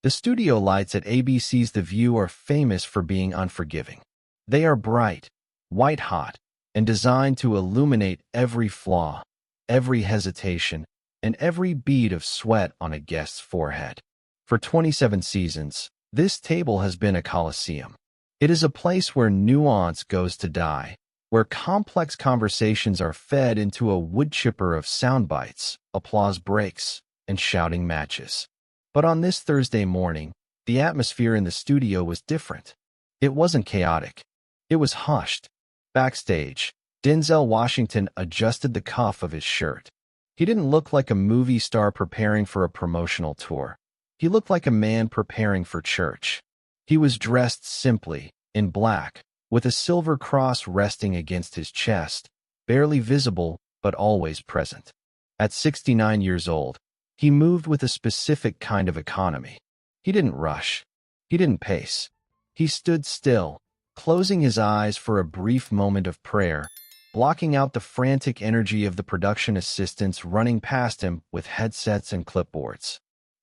The studio lights at ABC's The View are famous for being unforgiving. They are bright, white-hot, and designed to illuminate every flaw, every hesitation, and every bead of sweat on a guest's forehead. For 27 seasons, this table has been a coliseum. It is a place where nuance goes to die, where complex conversations are fed into a wood chipper of sound bites, applause breaks, and shouting matches. But on this Thursday morning, the atmosphere in the studio was different. It wasn't chaotic. It was hushed. Backstage, Denzel Washington adjusted the cuff of his shirt. He didn't look like a movie star preparing for a promotional tour. He looked like a man preparing for church. He was dressed simply, in black, with a silver cross resting against his chest, barely visible but always present. At 69 years old, he moved with a specific kind of economy. He didn't rush. He didn't pace. He stood still, closing his eyes for a brief moment of prayer, blocking out the frantic energy of the production assistants running past him with headsets and clipboards.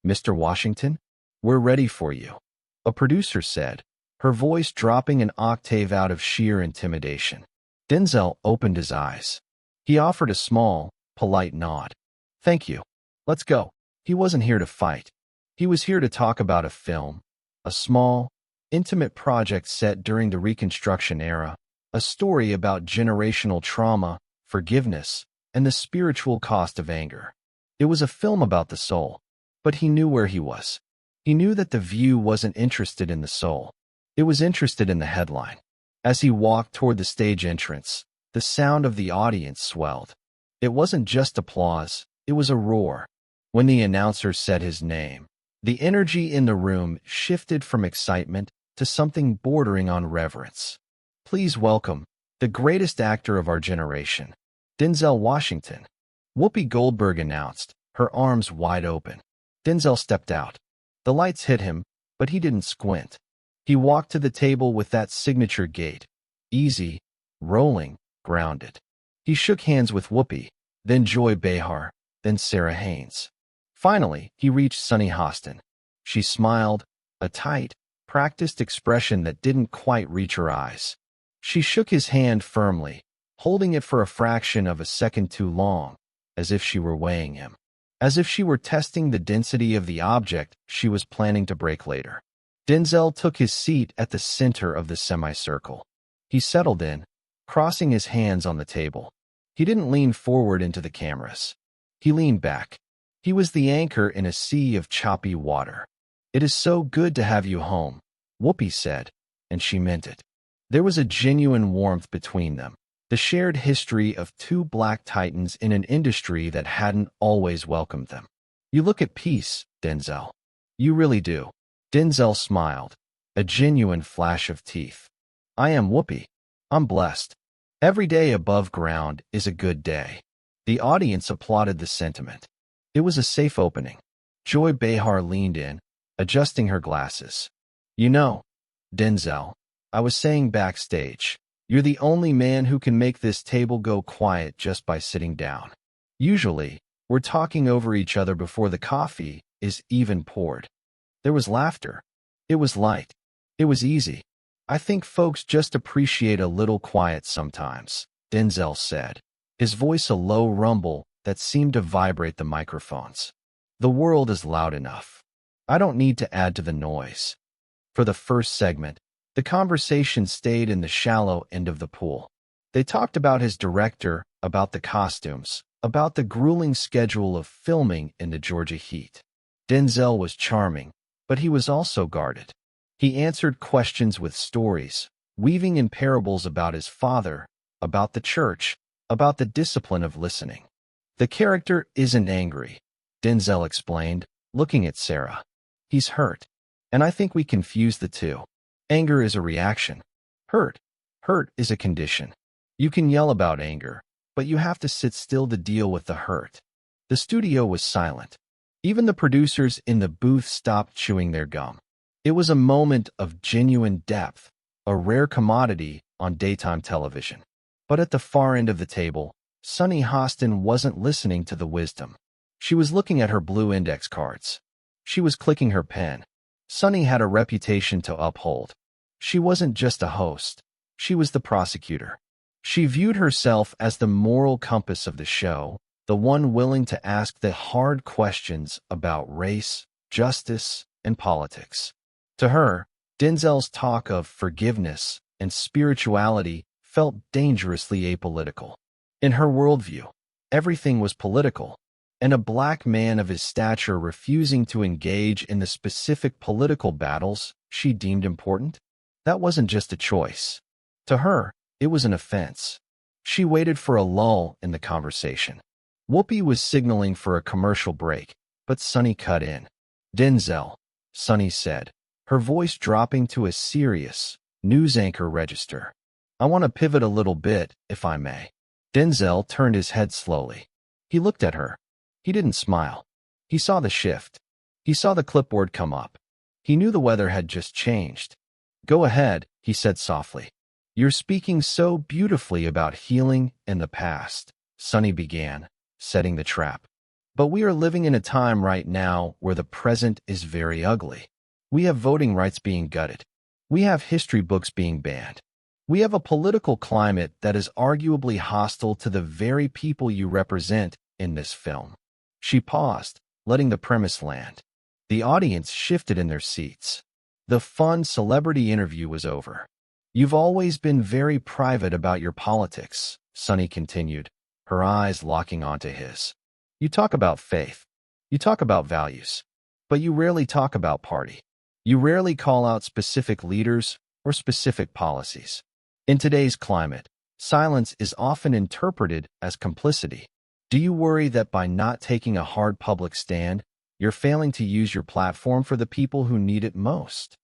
"Mr. Washington, we're ready for you," a producer said, her voice dropping an octave out of sheer intimidation. Denzel opened his eyes. He offered a small, polite nod. "Thank you. Let's go." He wasn't here to fight. He was here to talk about a film, a small, intimate project set during the Reconstruction era, a story about generational trauma, forgiveness, and the spiritual cost of anger. It was a film about the soul, but he knew where he was. He knew that The View wasn't interested in the soul. It was interested in the headline. As he walked toward the stage entrance, the sound of the audience swelled. It wasn't just applause, it was a roar. When the announcer said his name, the energy in the room shifted from excitement to something bordering on reverence. "Please welcome the greatest actor of our generation, Denzel Washington," Whoopi Goldberg announced, her arms wide open. Denzel stepped out. The lights hit him, but he didn't squint. He walked to the table with that signature gait, easy, rolling, grounded. He shook hands with Whoopi, then Joy Behar, then Sarah Haynes. Finally, he reached Sunny Hostin. She smiled, a tight, practiced expression that didn't quite reach her eyes. She shook his hand firmly, holding it for a fraction of a second too long, as if she were weighing him, as if she were testing the density of the object she was planning to break later. Denzel took his seat at the center of the semicircle. He settled in, crossing his hands on the table. He didn't lean forward into the cameras. He leaned back. He was the anchor in a sea of choppy water. "It is so good to have you home," Whoopi said, and she meant it. There was a genuine warmth between them, the shared history of two black titans in an industry that hadn't always welcomed them. "You look at peace, Denzel. You really do." Denzel smiled, a genuine flash of teeth. "I am Whoopi. I'm blessed. Every day above ground is a good day." The audience applauded the sentiment. It was a safe opening. Joy Behar leaned in, adjusting her glasses. "You know, Denzel, I was saying backstage, you're the only man who can make this table go quiet just by sitting down. Usually, we're talking over each other before the coffee is even poured." There was laughter. It was light. It was easy. "I think folks just appreciate a little quiet sometimes," Denzel said, his voice a low rumble that seemed to vibrate the microphones. "The world is loud enough. I don't need to add to the noise." For the first segment, the conversation stayed in the shallow end of the pool. They talked about his director, about the costumes, about the grueling schedule of filming in the Georgia heat. Denzel was charming, but he was also guarded. He answered questions with stories, weaving in parables about his father, about the church, about the discipline of listening. "The character isn't angry," Denzel explained, looking at Sarah. "He's hurt, and I think we confuse the two. Anger is a reaction. Hurt is a condition. You can yell about anger, but you have to sit still to deal with the hurt." The studio was silent. Even the producers in the booth stopped chewing their gum. It was a moment of genuine depth, a rare commodity on daytime television. But at the far end of the table, Sunny Hostin wasn't listening to the wisdom. She was looking at her blue index cards. She was clicking her pen. Sunny had a reputation to uphold. She wasn't just a host. She was the prosecutor. She viewed herself as the moral compass of the show, the one willing to ask the hard questions about race, justice, and politics. To her, Denzel's talk of forgiveness and spirituality felt dangerously apolitical. In her worldview, everything was political, and a black man of his stature refusing to engage in the specific political battles she deemed important? That wasn't just a choice. To her, it was an offense. She waited for a lull in the conversation. Whoopi was signaling for a commercial break, but Sunny cut in. "Denzel," Sunny said, her voice dropping to a serious, news anchor register. "I want to pivot a little bit, if I may." Denzel turned his head slowly. He looked at her. He didn't smile. He saw the shift. He saw the clipboard come up. He knew the weather had just changed. "Go ahead," he said softly. "You're speaking so beautifully about healing and the past," Sunny began, setting the trap. "But we are living in a time right now where the present is very ugly. We have voting rights being gutted. We have history books being banned. We have a political climate that is arguably hostile to the very people you represent in this film." She paused, letting the premise land. The audience shifted in their seats. The fun celebrity interview was over. "You've always been very private about your politics," Sunny continued, her eyes locking onto his. "You talk about faith. You talk about values. But you rarely talk about party. You rarely call out specific leaders or specific policies. In today's climate, silence is often interpreted as complicity. Do you worry that by not taking a hard public stand, you're failing to use your platform for the people who need it most?"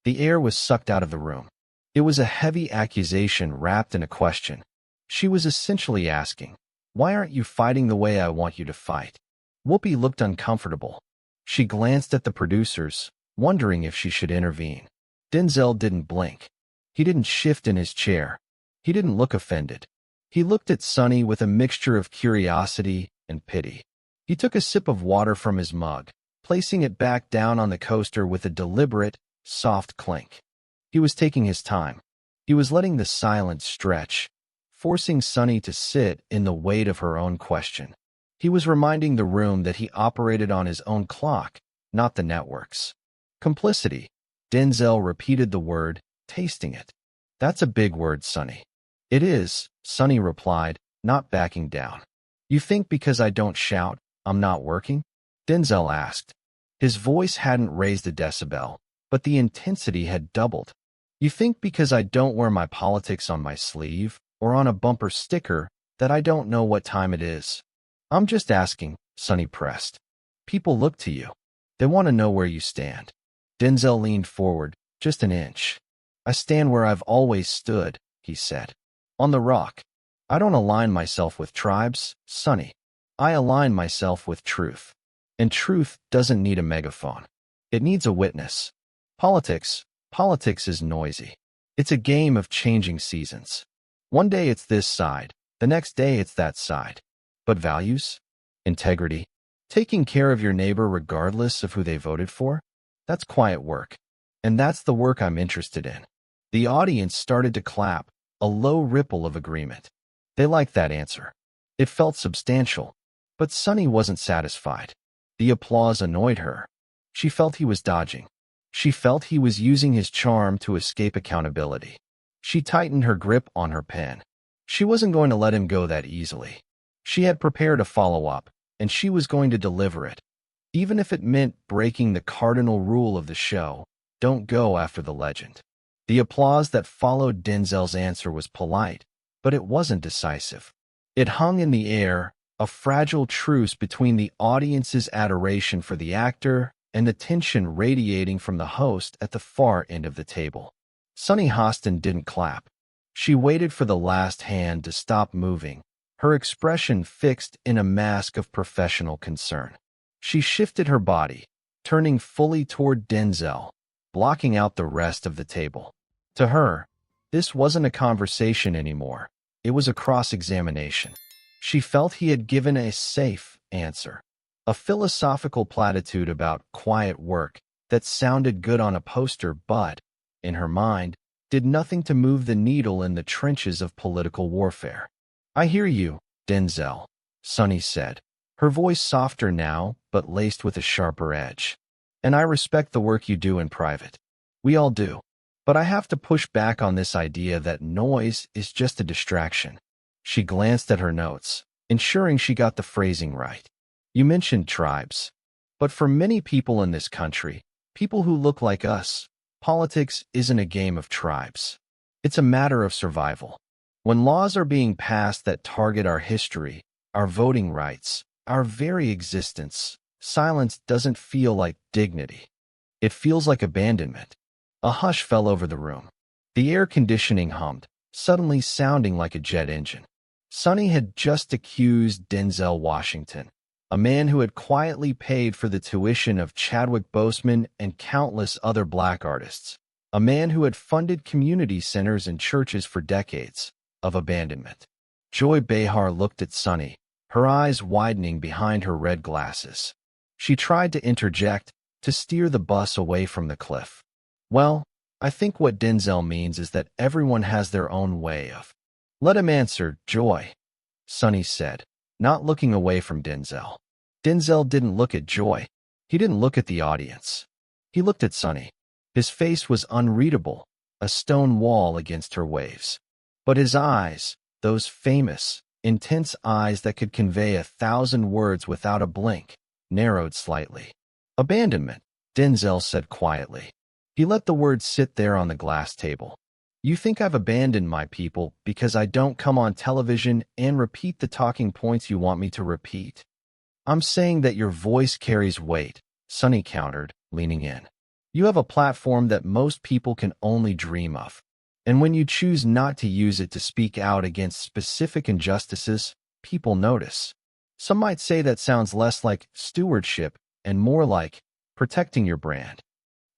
The air was sucked out of the room. It was a heavy accusation wrapped in a question. She was essentially asking, "Why aren't you fighting the way I want you to fight?" Whoopi looked uncomfortable. She glanced at the producers, wondering if she should intervene. Denzel didn't blink. He didn't shift in his chair. He didn't look offended. He looked at Sunny with a mixture of curiosity and pity. He took a sip of water from his mug, placing it back down on the coaster with a deliberate, soft clink. He was taking his time. He was letting the silence stretch, forcing Sunny to sit in the weight of her own question. He was reminding the room that he operated on his own clock, not the network's. "Complicity." Denzel repeated the word, tasting it. "That's a big word, Sunny." "It is," Sunny replied, not backing down. "You think because I don't shout, I'm not working?" Denzel asked. His voice hadn't raised a decibel, but the intensity had doubled. "You think because I don't wear my politics on my sleeve or on a bumper sticker that I don't know what time it is?" "I'm just asking," Sunny pressed. "People look to you. They want to know where you stand." Denzel leaned forward, just an inch. "I stand where I've always stood," he said. "On the rock. I don't align myself with tribes, Sunny. I align myself with truth. And truth doesn't need a megaphone. It needs a witness. Politics is noisy. It's a game of changing seasons. One day it's this side, the next day it's that side. But values? Integrity? Taking care of your neighbor regardless of who they voted for? That's quiet work. And that's the work I'm interested in." The audience started to clap, a low ripple of agreement. They liked that answer. It felt substantial. But Sunny wasn't satisfied. The applause annoyed her. She felt he was dodging. She felt he was using his charm to escape accountability. She tightened her grip on her pen. She wasn't going to let him go that easily. She had prepared a follow-up, and she was going to deliver it. Even if it meant breaking the cardinal rule of the show, don't go after the legend. The applause that followed Denzel's answer was polite, but it wasn't decisive. It hung in the air, a fragile truce between the audience's adoration for the actor and the tension radiating from the host at the far end of the table. Sunny Hostin didn't clap. She waited for the last hand to stop moving, her expression fixed in a mask of professional concern. She shifted her body, turning fully toward Denzel, blocking out the rest of the table. To her, this wasn't a conversation anymore. It was a cross-examination. She felt he had given a safe answer, a philosophical platitude about quiet work that sounded good on a poster but, in her mind, did nothing to move the needle in the trenches of political warfare. "I hear you, Denzel," Sunny said, her voice softer now but laced with a sharper edge. "And I respect the work you do in private. We all do. But I have to push back on this idea that noise is just a distraction." She glanced at her notes, ensuring she got the phrasing right. "You mentioned tribes. But for many people in this country, people who look like us, politics isn't a game of tribes. It's a matter of survival. When laws are being passed that target our history, our voting rights, our very existence, silence doesn't feel like dignity. It feels like abandonment." A hush fell over the room. The air conditioning hummed, suddenly sounding like a jet engine. Sunny had just accused Denzel Washington, a man who had quietly paid for the tuition of Chadwick Boseman and countless other black artists, a man who had funded community centers and churches for decades, of abandonment. Joy Behar looked at Sunny, her eyes widening behind her red glasses. She tried to interject, to steer the bus away from the cliff. "Well, I think what Denzel means is that everyone has their own way of—" "Let him answer, Joy," Sunny said, not looking away from Denzel. Denzel didn't look at Joy. He didn't look at the audience. He looked at Sunny. His face was unreadable, a stone wall against her waves. But his eyes, those famous, intense eyes that could convey 1,000 words without a blink, narrowed slightly. "Abandonment," Denzel said quietly. He let the words sit there on the glass table. "You think I've abandoned my people because I don't come on television and repeat the talking points you want me to repeat? I'm saying that your voice carries weight," Sunny countered, leaning in. "You have a platform that most people can only dream of. And when you choose not to use it to speak out against specific injustices, people notice. Some might say that sounds less like stewardship and more like protecting your brand."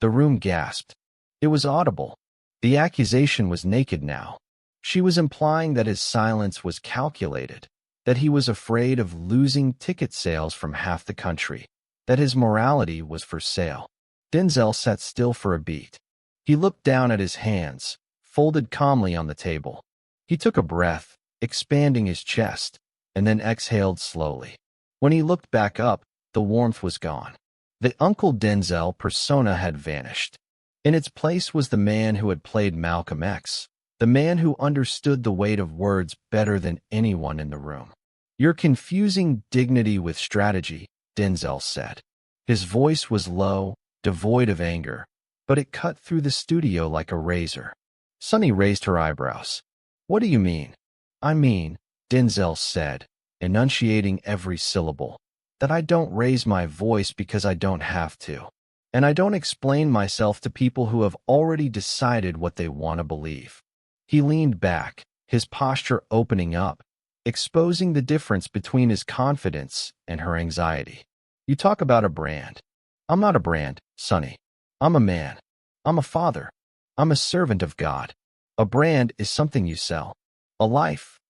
The room gasped. It was audible. The accusation was naked now. She was implying that his silence was calculated, that he was afraid of losing ticket sales from half the country, that his morality was for sale. Denzel sat still for a beat. He looked down at his hands, folded calmly on the table. He took a breath, expanding his chest, and then exhaled slowly. When he looked back up, the warmth was gone. The Uncle Denzel persona had vanished. In its place was the man who had played Malcolm X, the man who understood the weight of words better than anyone in the room. "You're confusing dignity with strategy," Denzel said. His voice was low, devoid of anger, but it cut through the studio like a razor. Sunny raised her eyebrows. "What do you mean?" "I mean," Denzel said, enunciating every syllable, "that I don't raise my voice because I don't have to. And I don't explain myself to people who have already decided what they want to believe." He leaned back, his posture opening up, exposing the difference between his confidence and her anxiety. "You talk about a brand. I'm not a brand, Sunny. I'm a man. I'm a father. I'm a servant of God. A brand is something you sell. A life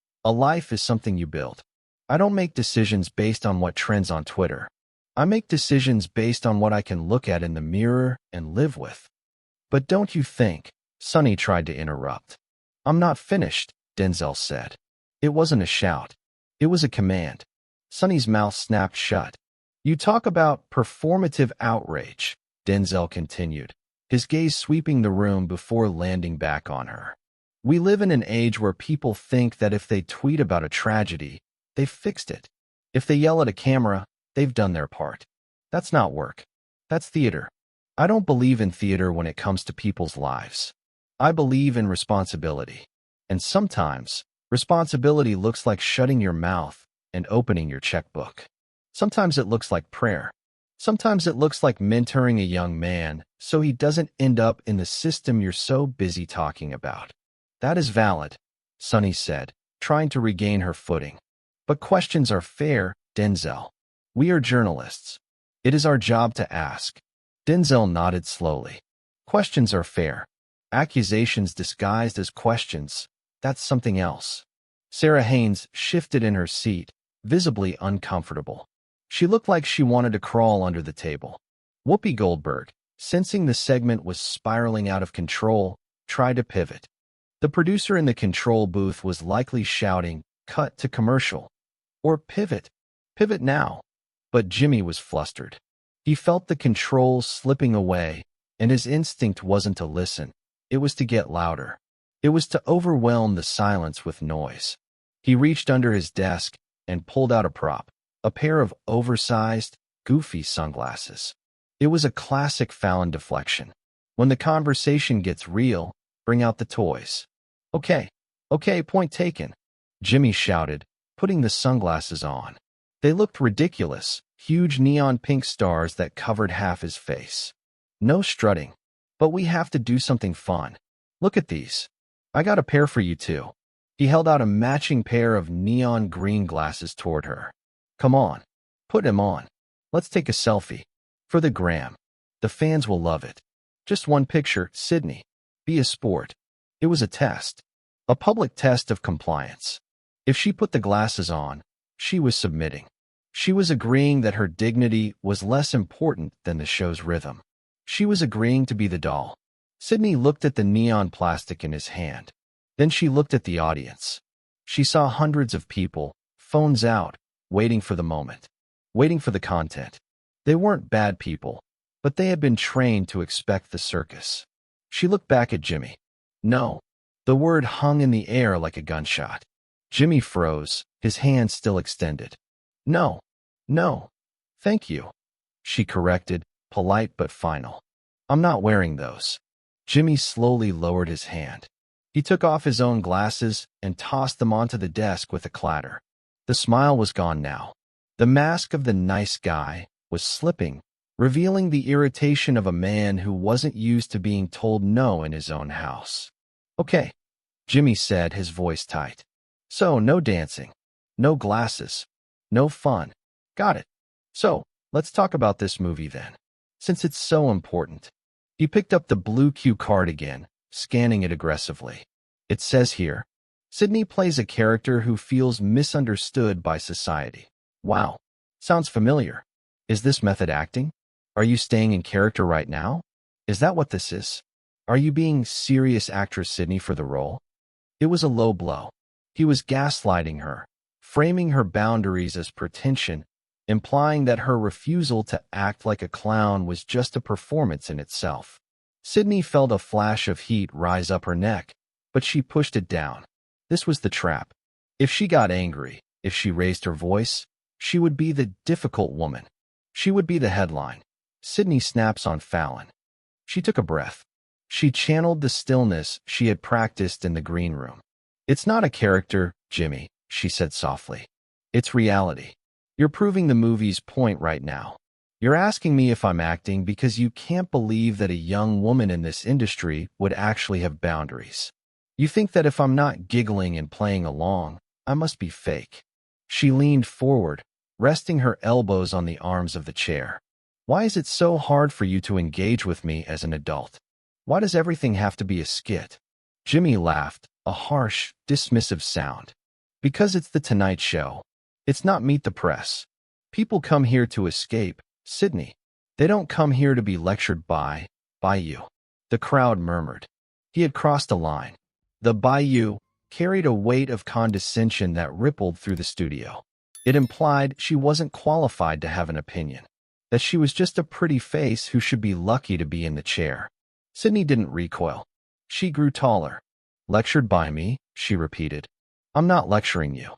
is something you build. I don't make decisions based on what trends on Twitter. I make decisions based on what I can look at in the mirror and live with." "But don't you think?" Sunny tried to interrupt. "I'm not finished," Denzel said. It wasn't a shout. It was a command. Sunny's mouth snapped shut. "You talk about performative outrage," Denzel continued, his gaze sweeping the room before landing back on her. "We live in an age where people think that if they tweet about a tragedy, they've fixed it. If they yell at a camera, they've done their part. That's not work. That's theater. I don't believe in theater when it comes to people's lives. I believe in responsibility. And sometimes, responsibility looks like shutting your mouth and opening your checkbook. Sometimes it looks like prayer. Sometimes it looks like mentoring a young man so he doesn't end up in the system you're so busy talking about." "That is valid," Sunny said, trying to regain her footing. "But questions are fair, Denzel. We are journalists. It is our job to ask." Denzel nodded slowly. "Questions are fair. Accusations disguised as questions, that's something else." Sarah Haynes shifted in her seat, visibly uncomfortable. She looked like she wanted to crawl under the table. "Whoopi Goldberg," Sensing the segment was spiraling out of control, tried to pivot. The producer in the control booth was likely shouting, "Cut to commercial," or "Pivot. Pivot now." But Jimmy was flustered. He felt the controls slipping away, and his instinct wasn't to listen. It was to get louder. It was to overwhelm the silence with noise. He reached under his desk and pulled out a prop, a pair of oversized, goofy sunglasses. It was a classic Fallon deflection. When the conversation gets real, bring out the toys. Okay, point taken, Jimmy shouted, putting the sunglasses on. They looked ridiculous, huge neon pink stars that covered half his face. No strutting. But we have to do something fun. Look at these. I got a pair for you too. He held out a matching pair of neon green glasses toward her. Come on, put them on. Let's take a selfie. For the gram. The fans will love it. Just one picture, Sydney. Be a sport. It was a test. A public test of compliance. If she put the glasses on, she was submitting. She was agreeing that her dignity was less important than the show's rhythm. She was agreeing to be the doll. Sydney looked at the neon plastic in his hand. Then she looked at the audience. She saw hundreds of people, phones out, waiting for the moment, waiting for the content. They weren't bad people, but they had been trained to expect the circus. She looked back at Jimmy. No. The word hung in the air like a gunshot. Jimmy froze, his hand still extended. No. Thank you. She corrected, polite but final. I'm not wearing those. Jimmy slowly lowered his hand. He took off his own glasses and tossed them onto the desk with a clatter. The smile was gone now. The mask of the nice guy was slipping, revealing the irritation of a man who wasn't used to being told no in his own house. Okay, Jimmy said, his voice tight. So, no dancing, no glasses, no fun. Got it. So, let's talk about this movie then, since it's so important. He picked up the blue cue card again, scanning it aggressively. It says here, Sydney plays a character who feels misunderstood by society. Wow. Sounds familiar. Is this method acting? Are you staying in character right now? Is that what this is? Are you being serious actress Sydney for the role? It was a low blow. He was gaslighting her, framing her boundaries as pretension, implying that her refusal to act like a clown was just a performance in itself. Sydney felt a flash of heat rise up her neck, but she pushed it down. This was the trap. If she got angry, if she raised her voice, she would be the difficult woman. She would be the headline. Sydney snaps on Fallon. She took a breath. She channeled the stillness she had practiced in the green room. It's not a character, Jimmy, she said softly. It's reality. You're proving the movie's point right now. You're asking me if I'm acting because you can't believe that a young woman in this industry would actually have boundaries. You think that if I'm not giggling and playing along, I must be fake. She leaned forward, resting her elbows on the arms of the chair. Why is it so hard for you to engage with me as an adult? Why does everything have to be a skit? Jimmy laughed, a harsh, dismissive sound. Because it's the Tonight Show. It's not Meet the Press. People come here to escape, Sydney. They don't come here to be lectured by you. The crowd murmured. He had crossed a line. The by you carried a weight of condescension that rippled through the studio. It implied she wasn't qualified to have an opinion, that she was just a pretty face who should be lucky to be in the chair. Sydney didn't recoil. She grew taller. Lectured by me, she repeated. I'm not lecturing you.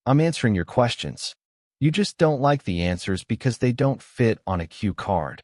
I'm answering your questions. You just don't like the answers because they don't fit on a cue card.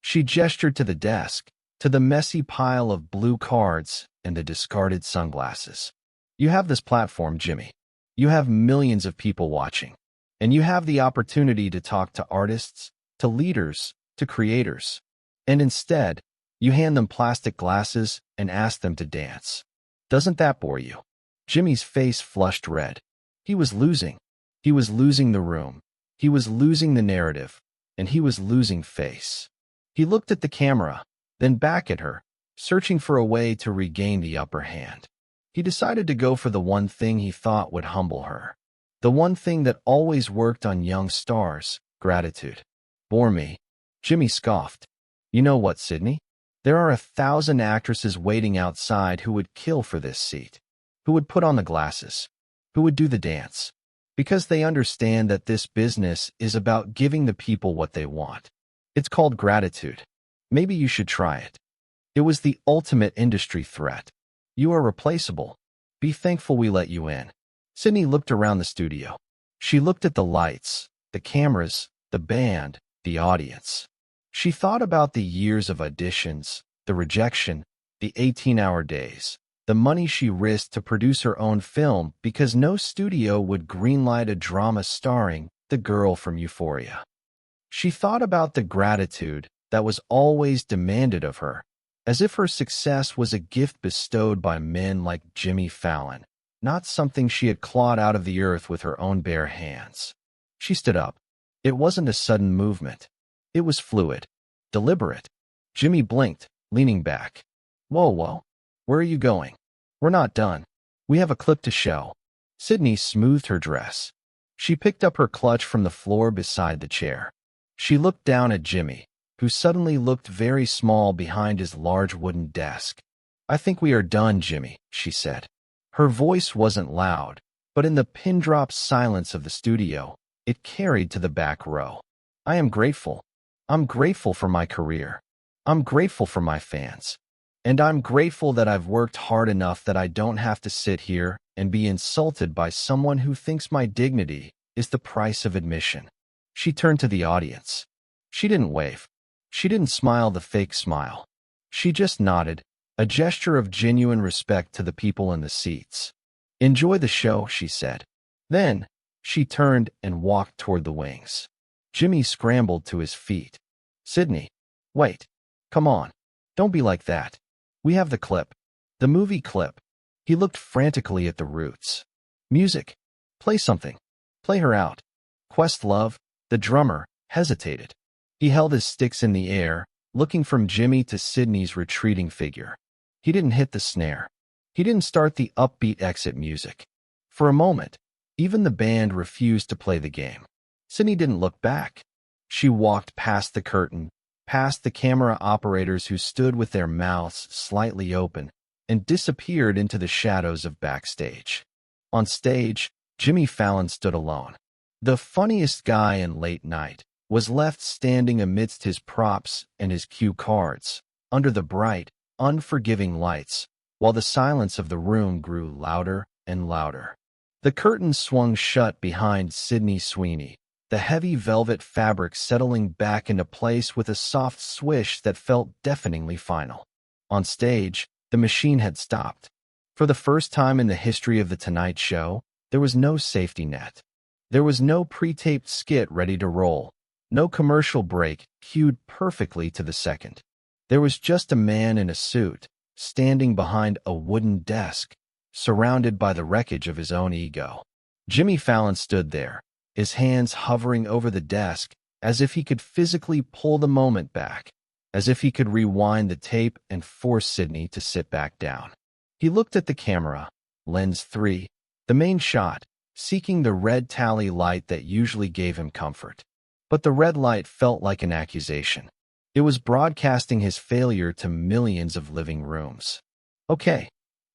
She gestured to the desk, to the messy pile of blue cards and the discarded sunglasses. You have this platform, Jimmy. You have millions of people watching. And you have the opportunity to talk to artists, to leaders, to creators. And instead, you hand them plastic glasses and ask them to dance. Doesn't that bore you? Jimmy's face flushed red. He was losing. He was losing the room. He was losing the narrative. And he was losing face. He looked at the camera, then back at her, searching for a way to regain the upper hand. He decided to go for the one thing he thought would humble her. The one thing that always worked on young stars, gratitude. Bore me. Jimmy scoffed. You know what, Sydney? There are 1,000 actresses waiting outside who would kill for this seat, who would put on the glasses, who would do the dance, because they understand that this business is about giving the people what they want. It's called gratitude. Maybe you should try it. It was the ultimate industry threat. You are replaceable. Be thankful we let you in. Sydney looked around the studio. She looked at the lights, the cameras, the band, the audience. She thought about the years of auditions, the rejection, the 18-hour days, the money she risked to produce her own film because no studio would greenlight a drama starring the girl from Euphoria. She thought about the gratitude that was always demanded of her, as if her success was a gift bestowed by men like Jimmy Fallon, not something she had clawed out of the earth with her own bare hands. She stood up. It wasn't a sudden movement. It was fluid, deliberate. Jimmy blinked, leaning back. Whoa. Where are you going? We're not done. We have a clip to show. Sydney smoothed her dress. She picked up her clutch from the floor beside the chair. She looked down at Jimmy, who suddenly looked very small behind his large wooden desk. I think we are done, Jimmy, she said. Her voice wasn't loud, but in the pin-drop silence of the studio, it carried to the back row. I am grateful. I'm grateful for my career. I'm grateful for my fans. And I'm grateful that I've worked hard enough that I don't have to sit here and be insulted by someone who thinks my dignity is the price of admission. She turned to the audience. She didn't wave. She didn't smile the fake smile. She just nodded, a gesture of genuine respect to the people in the seats. Enjoy the show, she said. Then, she turned and walked toward the wings. Jimmy scrambled to his feet. Sydney, wait. Come on. Don't be like that. We have the clip. The movie clip. He looked frantically at the roots. Music. Play something. Play her out. Questlove, the drummer, hesitated. He held his sticks in the air, looking from Jimmy to Sydney's retreating figure. He didn't hit the snare. He didn't start the upbeat exit music. For a moment, even the band refused to play the game. Sydney didn't look back. She walked past the curtain, past the camera operators who stood with their mouths slightly open, and disappeared into the shadows of backstage. On stage, Jimmy Fallon stood alone. The funniest guy in late night was left standing amidst his props and his cue cards, under the bright, unforgiving lights, while the silence of the room grew louder and louder. The curtain swung shut behind Sydney Sweeney, the heavy velvet fabric settling back into place with a soft swish that felt deafeningly final. On stage, the machine had stopped. For the first time in the history of The Tonight Show, there was no safety net. There was no pre-taped skit ready to roll, no commercial break cued perfectly to the second. There was just a man in a suit, standing behind a wooden desk, surrounded by the wreckage of his own ego. Jimmy Fallon stood there, his hands hovering over the desk, as if he could physically pull the moment back, as if he could rewind the tape and force Sydney to sit back down. He looked at the camera, lens 3, the main shot, seeking the red tally light that usually gave him comfort. But the red light felt like an accusation. It was broadcasting his failure to millions of living rooms. Okay,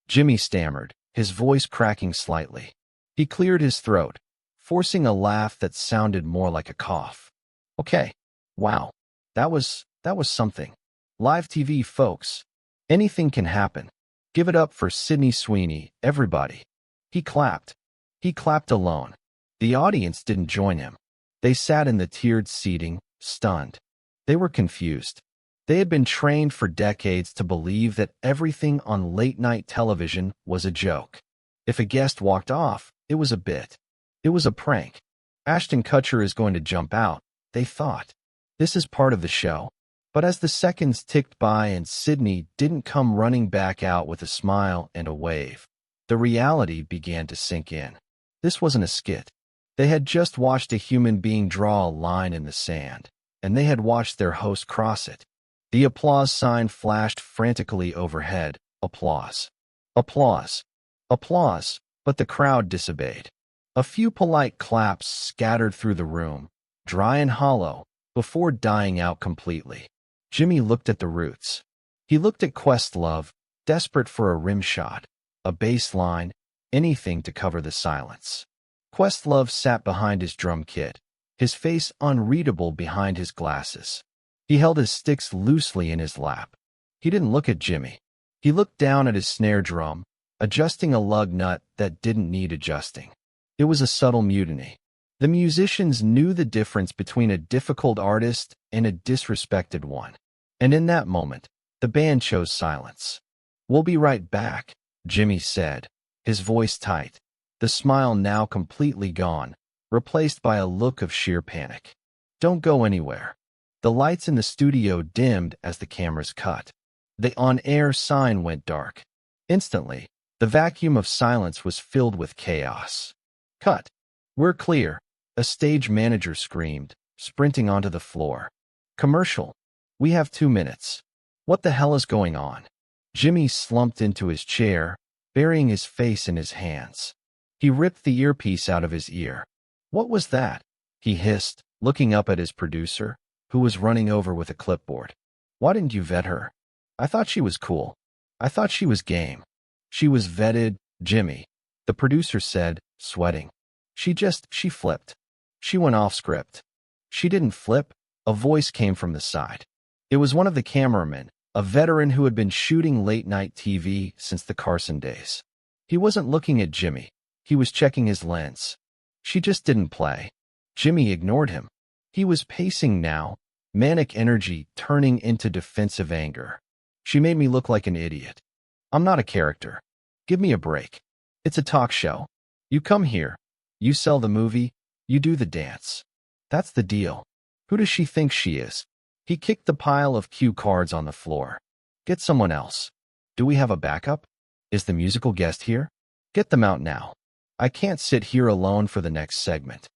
Jimmy stammered, his voice cracking slightly. He cleared his throat, forcing a laugh that sounded more like a cough. Okay, wow, that was something. Live TV, folks. Anything can happen. Give it up for Sydney Sweeney, everybody. He clapped. He clapped alone. The audience didn't join him. They sat in the tiered seating, stunned. They were confused. They had been trained for decades to believe that everything on late-night television was a joke. If a guest walked off, it was a bit. It was a prank. Ashton Kutcher is going to jump out, they thought. This is part of the show. But as the seconds ticked by and Sydney didn't come running back out with a smile and a wave, the reality began to sink in. This wasn't a skit. They had just watched a human being draw a line in the sand, and they had watched their host cross it. The applause sign flashed frantically overhead. Applause. Applause. Applause. But the crowd disobeyed. A few polite claps scattered through the room, dry and hollow, before dying out completely. Jimmy looked at the roots. He looked at Questlove, desperate for a rim shot, a baseline, anything to cover the silence. Questlove sat behind his drum kit, his face unreadable behind his glasses. He held his sticks loosely in his lap. He didn't look at Jimmy. He looked down at his snare drum, adjusting a lug nut that didn't need adjusting. It was a subtle mutiny. The musicians knew the difference between a difficult artist and a disrespected one. And in that moment, the band chose silence. "We'll be right back," Jimmy said, his voice tight, the smile now completely gone, replaced by a look of sheer panic. "Don't go anywhere." The lights in the studio dimmed as the cameras cut. The on-air sign went dark. Instantly, the vacuum of silence was filled with chaos. "Cut. We're clear," a stage manager screamed, sprinting onto the floor. "Commercial. We have 2 minutes." "What the hell is going on?" Jimmy slumped into his chair, burying his face in his hands. He ripped the earpiece out of his ear. "What was that?" he hissed, looking up at his producer, who was running over with a clipboard. "Why didn't you vet her? I thought she was cool. I thought she was game." "She was vetted, Jimmy," the producer said, sweating. She flipped. She went off script." "She didn't flip," a voice came from the side. It was one of the cameramen, a veteran who had been shooting late-night TV since the Carson days. He wasn't looking at Jimmy. He was checking his lens. "She just didn't play." Jimmy ignored him. He was pacing now, manic energy turning into defensive anger. "She made me look like an idiot. I'm not a character. Give me a break. It's a talk show. You come here. You sell the movie. You do the dance. That's the deal. Who does she think she is?" He kicked the pile of cue cards on the floor. "Get someone else. Do we have a backup? Is the musical guest here? Get them out now. I can't sit here alone for the next segment."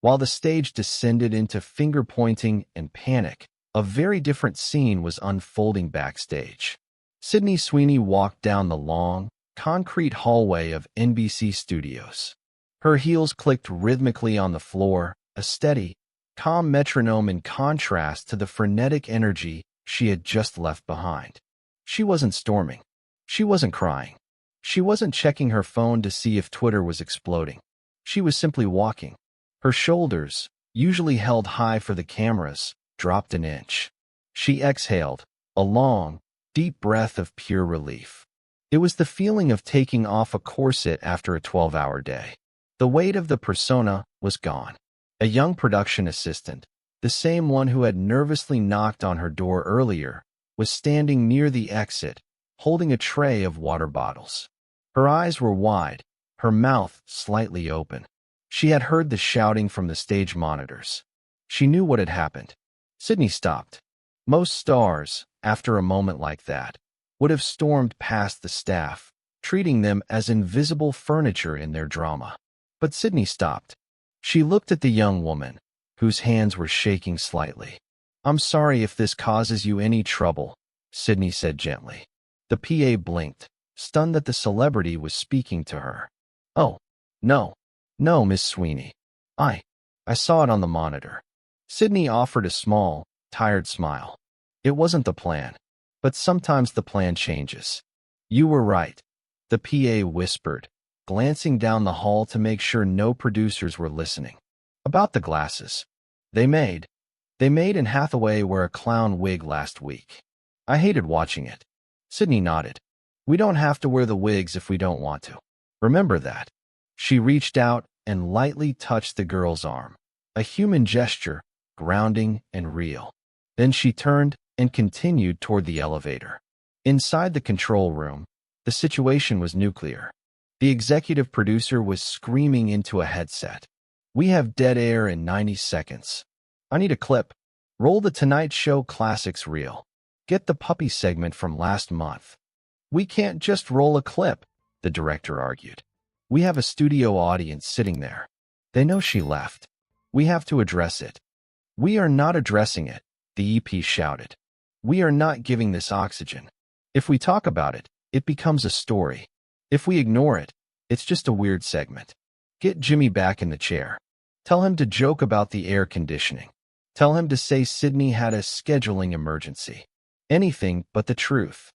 While the stage descended into finger-pointing and panic, a very different scene was unfolding backstage. Sydney Sweeney walked down the long, concrete hallway of NBC Studios. Her heels clicked rhythmically on the floor, a steady, calm metronome in contrast to the frenetic energy she had just left behind. She wasn't storming. She wasn't crying. She wasn't checking her phone to see if Twitter was exploding. She was simply walking. Her shoulders, usually held high for the cameras, dropped an inch. She exhaled, a long, deep breath of pure relief. It was the feeling of taking off a corset after a 12-hour day. The weight of the persona was gone. A young production assistant, the same one who had nervously knocked on her door earlier, was standing near the exit, holding a tray of water bottles. Her eyes were wide, her mouth slightly open. She had heard the shouting from the stage monitors. She knew what had happened. Sydney stopped. Most stars, after a moment like that, would have stormed past the staff, treating them as invisible furniture in their drama. But Sydney stopped. She looked at the young woman, whose hands were shaking slightly. "I'm sorry if this causes you any trouble," Sydney said gently. The PA blinked, stunned that the celebrity was speaking to her. "Oh, no. No, Miss Sweeney. I saw it on the monitor." Sydney offered a small, tired smile. "It wasn't the plan. But sometimes the plan changes." "You were right," the PA whispered, glancing down the hall to make sure no producers were listening. "About the glasses. They made Anne Hathaway wear a clown wig last week. I hated watching it." Sydney nodded. "We don't have to wear the wigs if we don't want to. Remember that." She reached out and lightly touched the girl's arm. A human gesture, grounding and real. Then she turned and continued toward the elevator. Inside the control room, the situation was nuclear. The executive producer was screaming into a headset. "We have dead air in 90 seconds. I need a clip. Roll the Tonight Show Classics reel. Get the puppy segment from last month." "We can't just roll a clip," the director argued. "We have a studio audience sitting there. They know she left. We have to address it." "We are not addressing it," the EP shouted. "We are not giving this oxygen. If we talk about it, it becomes a story. If we ignore it, it's just a weird segment. Get Jimmy back in the chair. Tell him to joke about the air conditioning. Tell him to say Sydney had a scheduling emergency. Anything but the truth.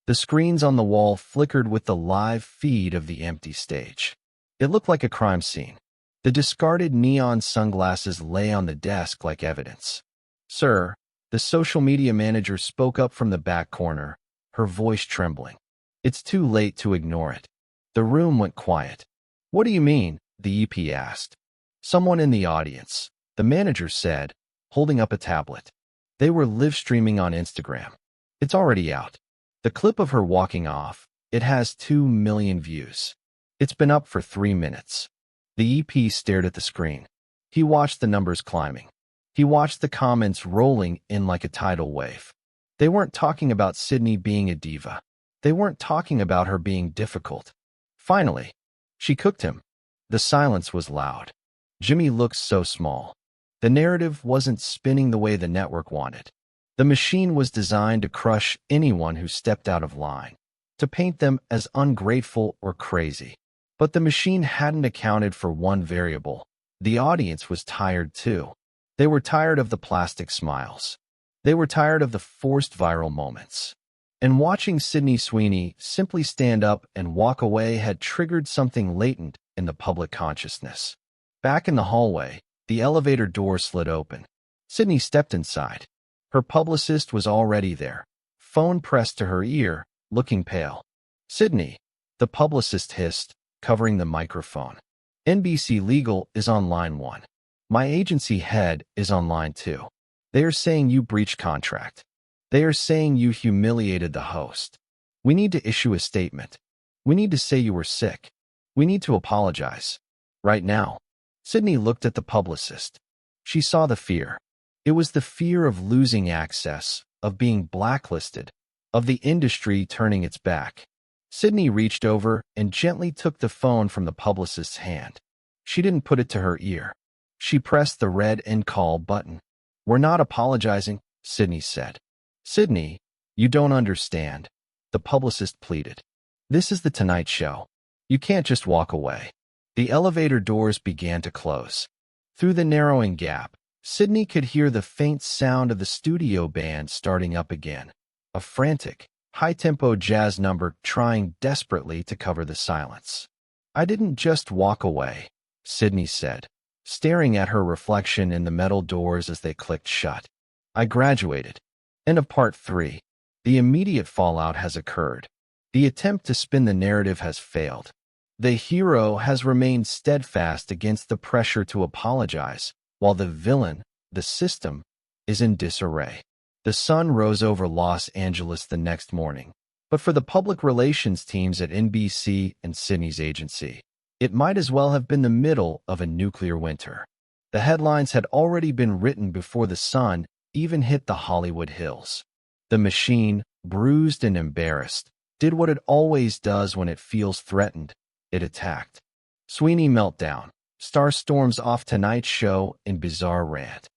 The screens on the wall flickered with the live feed of the empty stage. It looked like a crime scene. The discarded neon sunglasses lay on the desk like evidence. "Sir," the social media manager spoke up from the back corner, her voice trembling. "It's too late to ignore it." The room went quiet. "What do you mean?" the EP asked. "Someone in the audience," the manager said, holding up a tablet. "They were live streaming on Instagram. It's already out. The clip of her walking off, it has 2 million views. It's been up for 3 minutes." The EP stared at the screen. He watched the numbers climbing. He watched the comments rolling in like a tidal wave. They weren't talking about Sydney being a diva. They weren't talking about her being difficult. Finally, she cooked him. The silence was loud. Jimmy looked so small. The narrative wasn't spinning the way the network wanted. The machine was designed to crush anyone who stepped out of line, to paint them as ungrateful or crazy. But the machine hadn't accounted for one variable. The audience was tired too. They were tired of the plastic smiles. They were tired of the forced viral moments. And watching Sydney Sweeney simply stand up and walk away had triggered something latent in the public consciousness. Back in the hallway, the elevator door slid open. Sydney stepped inside. Her publicist was already there, phone pressed to her ear, looking pale. "Sydney," the publicist hissed, covering the microphone. "NBC Legal is on line 1. My agency head is on line 2. They are saying you breached contract. They are saying you humiliated the host. We need to issue a statement. We need to say you were sick. We need to apologize. Right now." Sydney looked at the publicist. She saw the fear. It was the fear of losing access, of being blacklisted, of the industry turning its back. Sydney reached over and gently took the phone from the publicist's hand. She didn't put it to her ear. She pressed the red end call button. "We're not apologizing," Sydney said. "Sydney, you don't understand," the publicist pleaded. "This is the Tonight Show. You can't just walk away." The elevator doors began to close. Through the narrowing gap, Sydney could hear the faint sound of the studio band starting up again, a frantic, high-tempo jazz number trying desperately to cover the silence. "I didn't just walk away," Sydney said, staring at her reflection in the metal doors as they clicked shut. "I graduated." End of part 3. The immediate fallout has occurred. The attempt to spin the narrative has failed. The hero has remained steadfast against the pressure to apologize, while the villain, the system, is in disarray. The sun rose over Los Angeles the next morning, but for the public relations teams at NBC and Sydney's agency, it might as well have been the middle of a nuclear winter. The headlines had already been written before the sun even hit the Hollywood hills. The machine, bruised and embarrassed, did what it always does when it feels threatened. It attacked. Sweeney meltdown. Star storms off Tonight's Show in bizarre rant.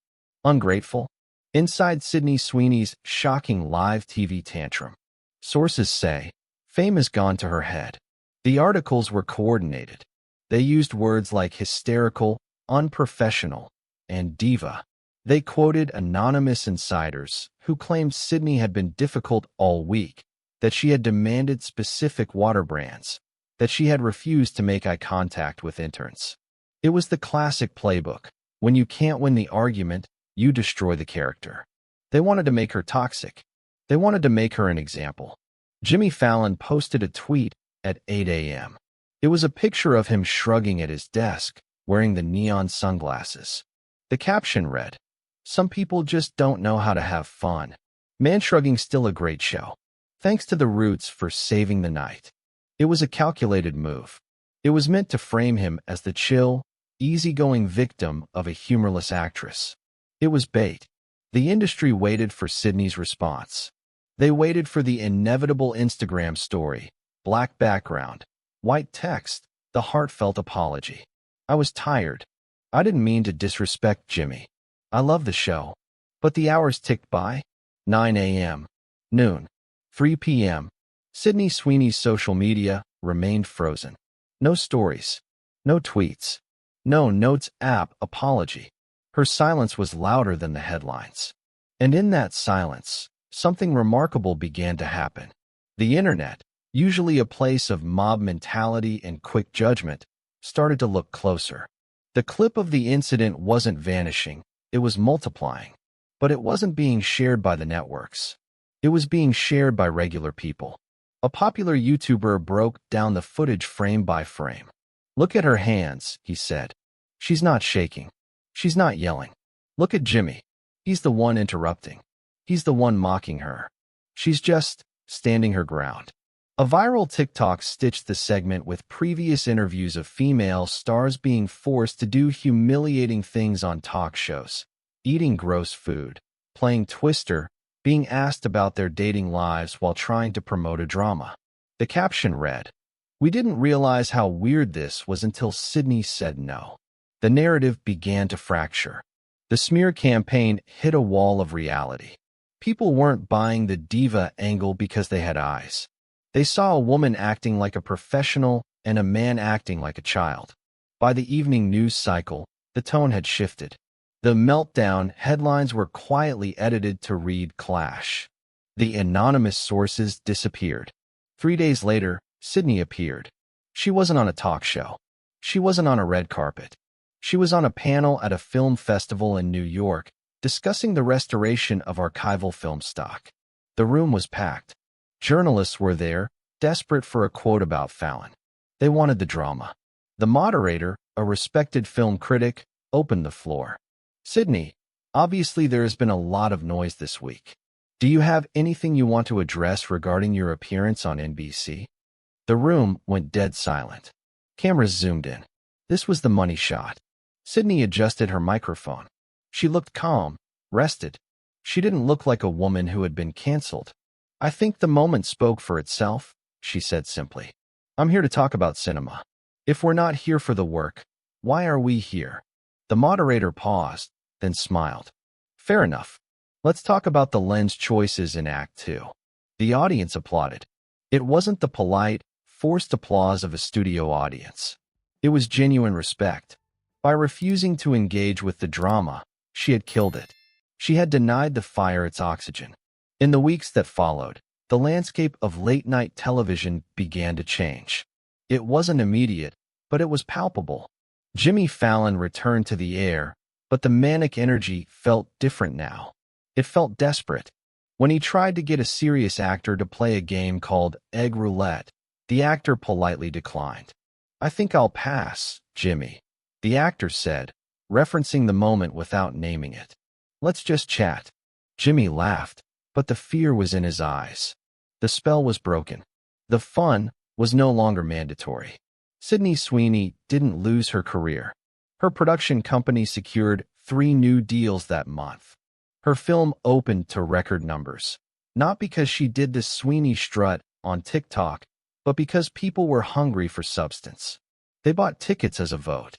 Ungrateful. Inside Sydney Sweeney's shocking live TV tantrum. Sources say, fame has gone to her head. The articles were coordinated. They used words like hysterical, unprofessional, and diva. They quoted anonymous insiders who claimed Sydney had been difficult all week, that she had demanded specific water brands, that she had refused to make eye contact with interns. It was the classic playbook. When you can't win the argument, you destroy the character. They wanted to make her toxic. They wanted to make her an example. Jimmy Fallon posted a tweet at 8 a.m. It was a picture of him shrugging at his desk, wearing the neon sunglasses. The caption read, "Some people just don't know how to have fun. Man Shrugging's still a great show. Thanks to the Roots for saving the night." It was a calculated move. It was meant to frame him as the chill, easygoing victim of a humorless actress. It was bait. The industry waited for Sydney's response. They waited for the inevitable Instagram story, black background, white text, the heartfelt apology. "I was tired. I didn't mean to disrespect Jimmy. I love the show." But the hours ticked by. 9 a.m., noon, 3 p.m. Sydney Sweeney's social media remained frozen. No stories, no tweets, no Notes app apology. Her silence was louder than the headlines. And in that silence, something remarkable began to happen. The internet, usually a place of mob mentality and quick judgment, started to look closer. The clip of the incident wasn't vanishing, it was multiplying. But it wasn't being shared by the networks. It was being shared by regular people. A popular YouTuber broke down the footage frame by frame. "Look at her hands," he said. "She's not shaking. She's not yelling. Look at Jimmy. He's the one interrupting. He's the one mocking her. She's just standing her ground." A viral TikTok stitched the segment with previous interviews of female stars being forced to do humiliating things on talk shows, eating gross food, playing Twister, being asked about their dating lives while trying to promote a drama. The caption read, "We didn't realize how weird this was until Sydney said no." The narrative began to fracture. The smear campaign hit a wall of reality. People weren't buying the diva angle because they had eyes. They saw a woman acting like a professional and a man acting like a child. By the evening news cycle, the tone had shifted. The meltdown headlines were quietly edited to read "Clash." The anonymous sources disappeared. 3 days later, Sydney appeared. She wasn't on a talk show. She wasn't on a red carpet. She was on a panel at a film festival in New York, discussing the restoration of archival film stock. The room was packed. Journalists were there, desperate for a quote about Fallon. They wanted the drama. The moderator, a respected film critic, opened the floor. "Sydney, obviously there has been a lot of noise this week. Do you have anything you want to address regarding your appearance on NBC?" The room went dead silent. Cameras zoomed in. This was the money shot. Sydney adjusted her microphone. She looked calm, rested. She didn't look like a woman who had been canceled. "I think the moment spoke for itself," she said simply. "I'm here to talk about cinema. If we're not here for the work, why are we here?" The moderator paused, then smiled. "Fair enough. Let's talk about the lens choices in Act 2. The audience applauded. It wasn't the polite, forced applause of a studio audience. It was genuine respect. By refusing to engage with the drama, she had killed it. She had denied the fire its oxygen. In the weeks that followed, the landscape of late-night television began to change. It wasn't immediate, but it was palpable. Jimmy Fallon returned to the air, but the manic energy felt different now. It felt desperate. When he tried to get a serious actor to play a game called Egg Roulette, the actor politely declined. "I think I'll pass, Jimmy," the actor said, referencing the moment without naming it. "Let's just chat." Jimmy laughed, but the fear was in his eyes. The spell was broken. The fun was no longer mandatory. Sydney Sweeney didn't lose her career. Her production company secured 3 new deals that month. Her film opened to record numbers, not because she did the Sweeney strut on TikTok, but because people were hungry for substance. They bought tickets as a vote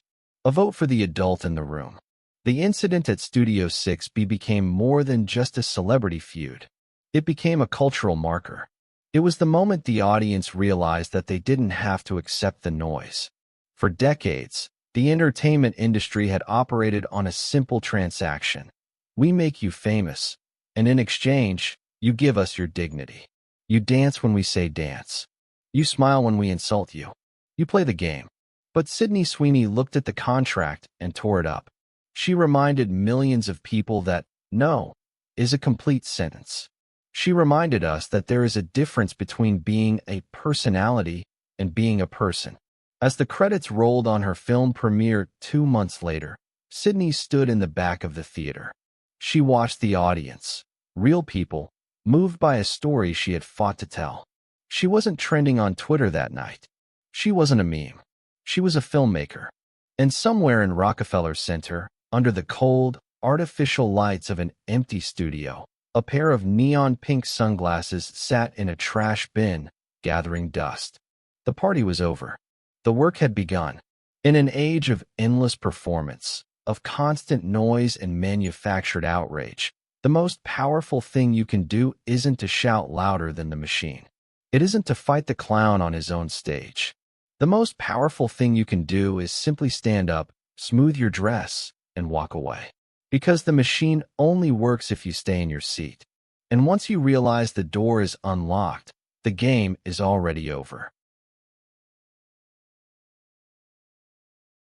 for the adult in the room. The incident at Studio 6B became more than just a celebrity feud. It became a cultural marker. It was the moment the audience realized that they didn't have to accept the noise. For decades, the entertainment industry had operated on a simple transaction. We make you famous, and in exchange, you give us your dignity. You dance when we say dance. You smile when we insult you. You play the game. But Sydney Sweeney looked at the contract and tore it up. She reminded millions of people that "no" is a complete sentence. She reminded us that there is a difference between being a personality and being a person. As the credits rolled on her film premiere 2 months later, Sydney stood in the back of the theater. She watched the audience, real people, moved by a story she had fought to tell. She wasn't trending on Twitter that night. She wasn't a meme. She was a filmmaker. And somewhere in Rockefeller Center, under the cold, artificial lights of an empty studio, a pair of neon pink sunglasses sat in a trash bin, gathering dust. The party was over. The work had begun. In an age of endless performance, of constant noise and manufactured outrage, the most powerful thing you can do isn't to shout louder than the machine. It isn't to fight the clown on his own stage. The most powerful thing you can do is simply stand up, smooth your dress, and walk away. Because the machine only works if you stay in your seat. And once you realize the door is unlocked, the game is already over.